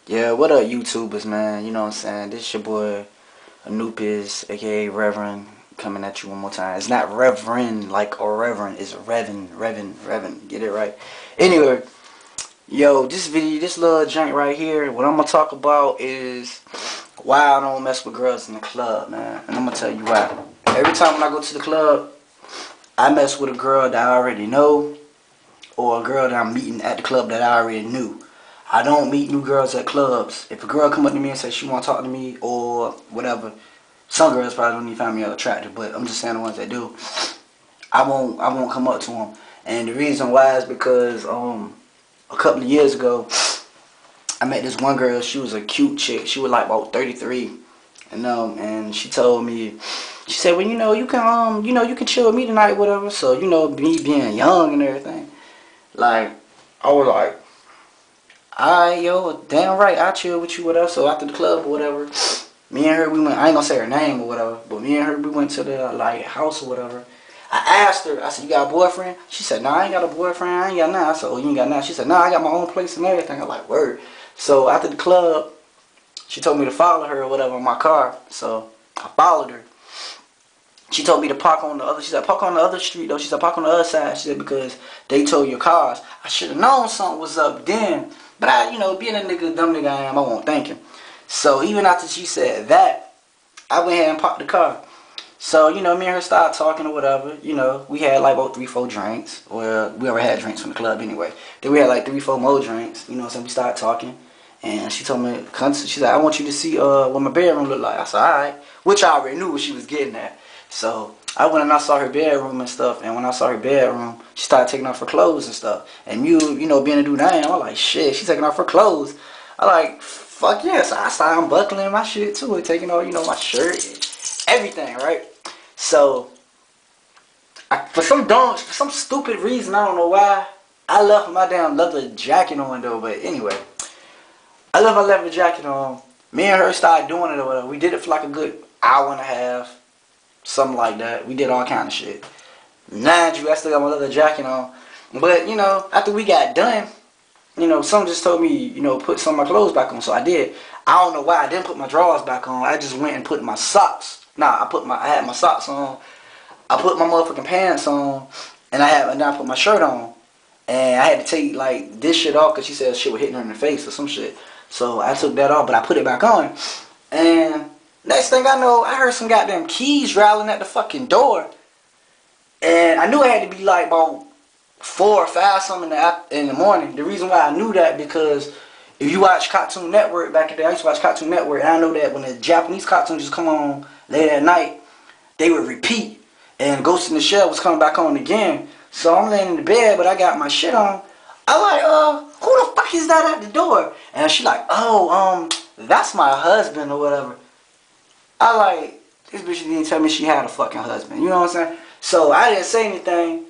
Yeah, what up, YouTubers, man? You know what I'm saying? This your boy, Eknewpiz, aka Reverend, coming at you one more time. It's not Reverend like or Reverend, it's Reverend. Get it right. Anyway, yo, this little joint right here, what I'm gonna talk about is why I don't mess with girls in the club, man. And I'm gonna tell you why. Every time when I go to the club, I mess with a girl that I already know or a girl that I'm meeting at the club that I already knew. I don't meet new girls at clubs. If a girl come up to me and say she want to talk to me or whatever, some girls probably don't even find me attractive, but I'm just saying the ones that do. I won't come up to them. And the reason why is because a couple of years ago, I met this one girl. She was a cute chick. She was like about 33, and she told me, she said, well, you can you can chill with me tonight, whatever. So me being young and everything, like I was like, alright, yo, damn right, I chill with you, whatever. So after the club or whatever, me and her, we went, I ain't gonna say her name or whatever, but me and her, we went to the, like, house or whatever. I asked her, I said, you got a boyfriend? She said, nah, I ain't got a boyfriend, I ain't got nothing. I said, oh, you ain't got nothing? She said, nah, I got my own place and everything. I'm like, word. So after the club, she told me to follow her or whatever in my car, so I followed her. She told me to park on the other, she said, park on the other street, though. She said, park on the other side. She said, because they tow your cars. I should have known something was up then. But I, being a nigga, dumb nigga I am, I won't thank him. So even after she said that, I went ahead and parked the car. So, me and her started talking or whatever. We had like about 3-4 drinks. Well, we already had drinks from the club anyway. Then we had like 3-4 more drinks. So we started talking. And she told me, she said, I want you to see what my bedroom looked like. I said, alright. Which I already knew what she was getting at. So I went and I saw her bedroom and stuff, and when I saw her bedroom, she started taking off her clothes and stuff. And being a dude I am, I'm like, shit, she taking off her clothes. I like, fuck yeah. So I started unbuckling my shit too, and taking off, my shirt, everything, right? So for some stupid reason, I don't know why, I left my damn leather jacket on though. But anyway, I left my leather jacket on. Me and her started doing it or whatever. We did it for like a good hour and a half. Something like that. We did all kind of shit. Mind you, I still got my leather jacket on. But, after we got done, someone just told me, put some of my clothes back on. So I did. I don't know why I didn't put my drawers back on. I just went and put my socks. Nah, I had my socks on. I put my motherfucking pants on. And then I put my shirt on. And I had to take, like, this shit off because she said shit was hitting her in the face or some shit. So I took that off, but I put it back on. And next thing I know, I heard some goddamn keys rattling at the fucking door. And I knew it had to be like about 4 or 5 something in the morning. The reason why I knew that because if you watch Cartoon Network back in the day, I used to watch Cartoon Network, and I know that when the Japanese cartoons just come on late at night, they would repeat. And Ghost in the Shell was coming back on again. So I'm laying in the bed, but I got my shit on. I'm like, who the fuck is that at the door? And she like, oh, that's my husband or whatever. I like, this bitch didn't tell me she had a fucking husband. You know what I'm saying? So I didn't say anything.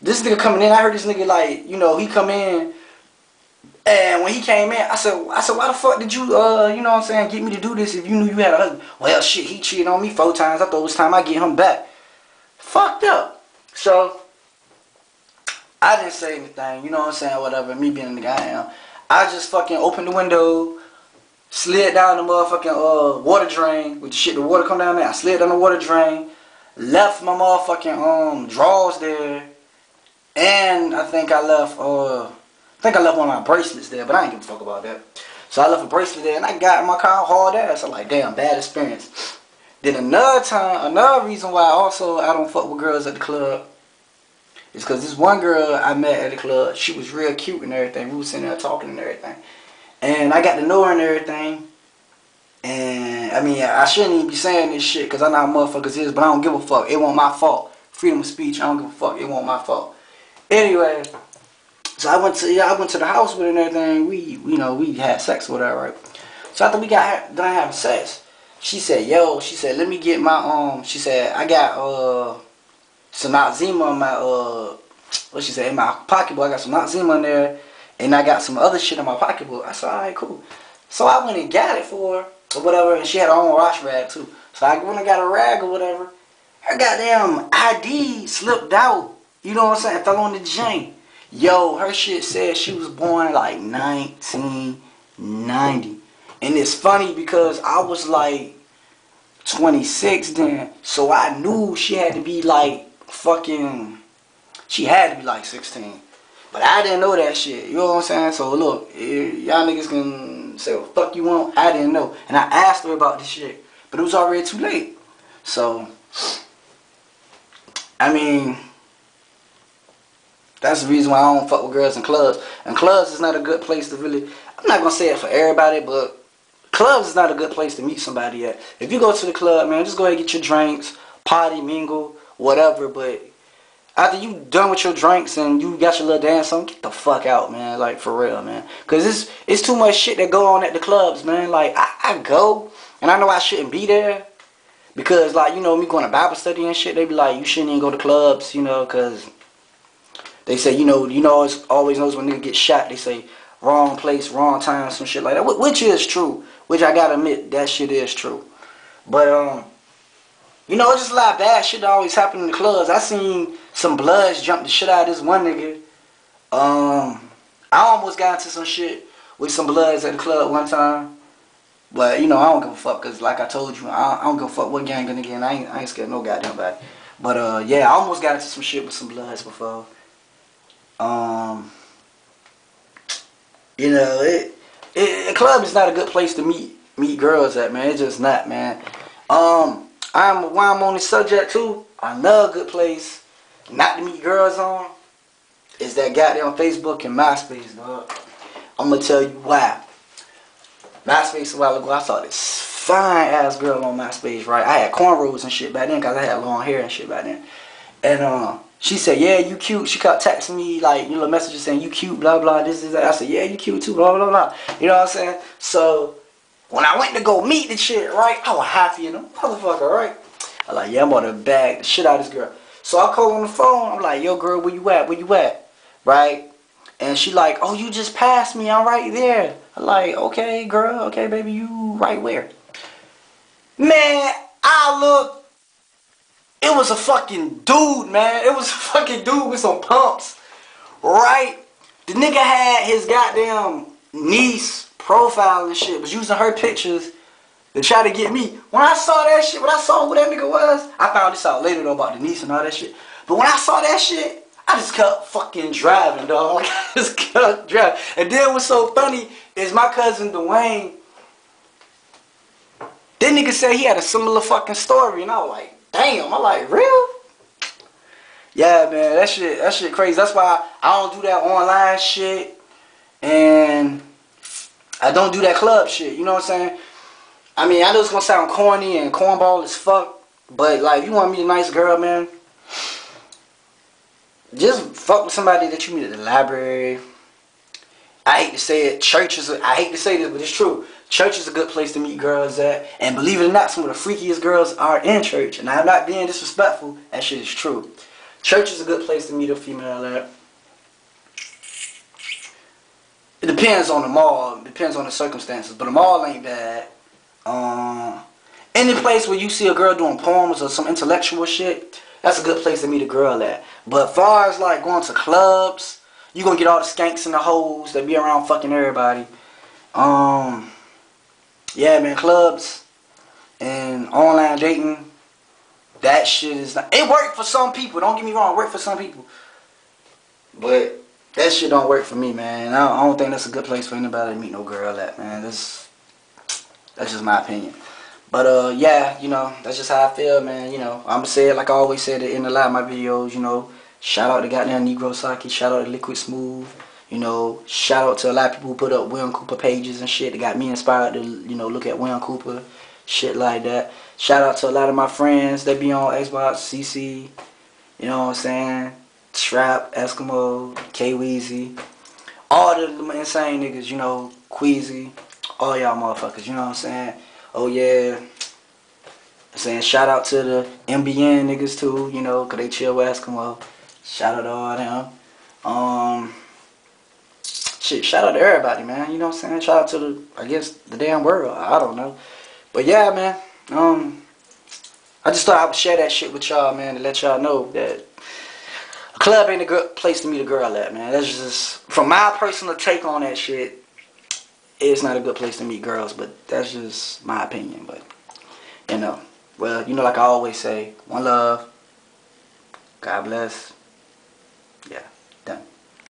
This nigga coming in, I heard this nigga like, he come in. And when he came in, I said, why the fuck did you, you know what I'm saying, get me to do this if you knew you had a husband? Well, shit, he cheated on me 4 times. I thought it was time I get him back. Fucked up. So I didn't say anything, you know what I'm saying, whatever, me being the guy I am. I just fucking opened the window, slid down the motherfucking water drain with the shit, the water come down there. I slid down the water drain, left my motherfucking drawers there, and I think I left one of my bracelets there, but I ain't give a fuck about that. So I left a bracelet there, and I got in my car hard ass. I'm like, damn, bad experience. Then another reason why I don't fuck with girls at the club is because this one girl I met at the club, she was real cute and everything. We was sitting there talking and everything. And I got to know her and everything. And, I mean, I shouldn't even be saying this shit because I know how motherfuckers is, but I don't give a fuck. It wasn't my fault. Freedom of speech, I don't give a fuck. It wasn't my fault. Anyway, so I went to the house with her and everything. We had sex with her, right? So after we got done having sex, she said, let me get my, she said, I got, some Noxzema in my, in my pocketbook. I got some Noxzema in there. And I got some other shit in my pocketbook. I said, alright, cool. So I went and got it for her, or whatever, and she had her own wash rag, too. So I went and got a rag or whatever. Her goddamn ID slipped out. You know what I'm saying? Fell on the chain. Yo, her shit said she was born like 19 90. And it's funny because I was like 26 then. So I knew she had to be like she had to be like 16. But I didn't know that shit. You know what I'm saying? So look, y'all niggas can say what the fuck you want. I didn't know. And I asked her about this shit. But it was already too late. So, I mean, that's the reason why I don't fuck with girls in clubs. And clubs is not a good place to really, I'm not going to say it for everybody, but clubs is not a good place to meet somebody at. If you go to the club, man, just go ahead and get your drinks, party, mingle, whatever. But after you done with your drinks and you got your little dance on, get the fuck out, man. Like, for real, man. Because it's too much shit that go on at the clubs, man. Like, I go, and I know I shouldn't be there. Because, like, you know, me going to Bible study and shit, they be like, you shouldn't even go to clubs, you know, because they say, you know, it's always knows when nigga get shot. They say, wrong place, wrong time, some shit like that. Which is true. Which I gotta admit, that shit is true. But, you know, it's just a lot of bad shit that always happen in the clubs. I seen some bloods jump the shit out of this one nigga. I almost got into some shit with some bloods at the club one time. But, you know, I don't give a fuck because, like I told you, I don't give a fuck what gang gonna get in. I ain't scared of no goddamn body. But, yeah, I almost got into some shit with some bloods before. You know, a club is not a good place to meet girls at, man. It's just not, man. While I'm on this subject, too, another good place not to meet girls on is that goddamn Facebook and MySpace, dog. I'm gonna tell you why. MySpace a while ago, I saw this fine ass girl on MySpace, right? I had cornrows and shit back then because I had long hair and shit back then. And she said, yeah, you cute. She kept texting me like, you know, messages saying you cute, blah blah, this that. I said, yeah, you cute too, blah blah blah. You know what I'm saying? So when I went to go meet the chick, right, I was happy in a motherfucker, right? I was like, yeah, I'm gonna bag the shit out of this girl. So I call on the phone. I'm like, yo, girl, where you at? Where you at? Right? And she like, oh, you just passed me. I'm right there. I'm like, okay, girl. Okay, baby, you right where? Man, I look. It was a fucking dude, man. It was a fucking dude with some pumps. Right? The nigga had his goddamn niece profile and shit. Was using her pictures to try to get me. When I saw that shit, when I saw who that nigga was, I found this out later though about the niece and all that shit. But when I saw that shit, I just kept fucking driving, dog. I just kept driving. And then what's so funny is my cousin Dwayne, that nigga said he had a similar fucking story. And I was like, damn. I'm like, real? Yeah, man, that shit crazy. That's why I don't do that online shit. And I don't do that club shit. You know what I'm saying? I mean, I know it's gonna sound corny and cornball as fuck. But, like, if you want to meet a nice girl, man, just fuck with somebody that you meet at the library. I hate to say it, I hate to say this, but it's true. Church is a good place to meet girls at. And believe it or not, some of the freakiest girls are in church. And I'm not being disrespectful, that shit is true. Church is a good place to meet a female at. It depends on the mall, it depends on the circumstances, but the mall ain't bad. Any place where you see a girl doing poems or some intellectual shit, that's a good place to meet a girl at. But as far as like going to clubs, you gonna get all the skanks and the hoes that be around fucking everybody. Yeah, man, clubs and online dating, that shit is not, it worked for some people, don't get me wrong, it worked for some people. But that shit don't work for me, man. I don't think that's a good place for anybody to meet no girl at, man. That's just my opinion. But, yeah, you know, that's just how I feel, man. You know, I'm going to say it like I always said it in a lot of my videos, you know. Shout out to goddamn Negro Saki. Shout out to Liquid Smooth. You know, shout out to a lot of people who put up William Cooper pages and shit that got me inspired to, you know, look at William Cooper. Shit like that. Shout out to a lot of my friends that be on Xbox, CC. You know what I'm saying? Trap, Eskimo, K-Weezy. All the insane niggas, you know, Queasy. All y'all motherfuckers, you know what I'm saying? Oh yeah, I'm saying shout out to the MBN niggas too, you know, cause they chill with Eskimo. Shout out to all them. Shit, shout out to everybody, man. You know what I'm saying? Shout out to the, I guess, the damn world. I don't know, but yeah, man. I just thought I would share that shit with y'all, man, to let y'all know that a club ain't a good place to meet a girl at, man. That's just from my personal take on that shit. it's not a good place to meet girls, but that's just my opinion. But you know, well, you know, like I always say, one love, God bless, yeah.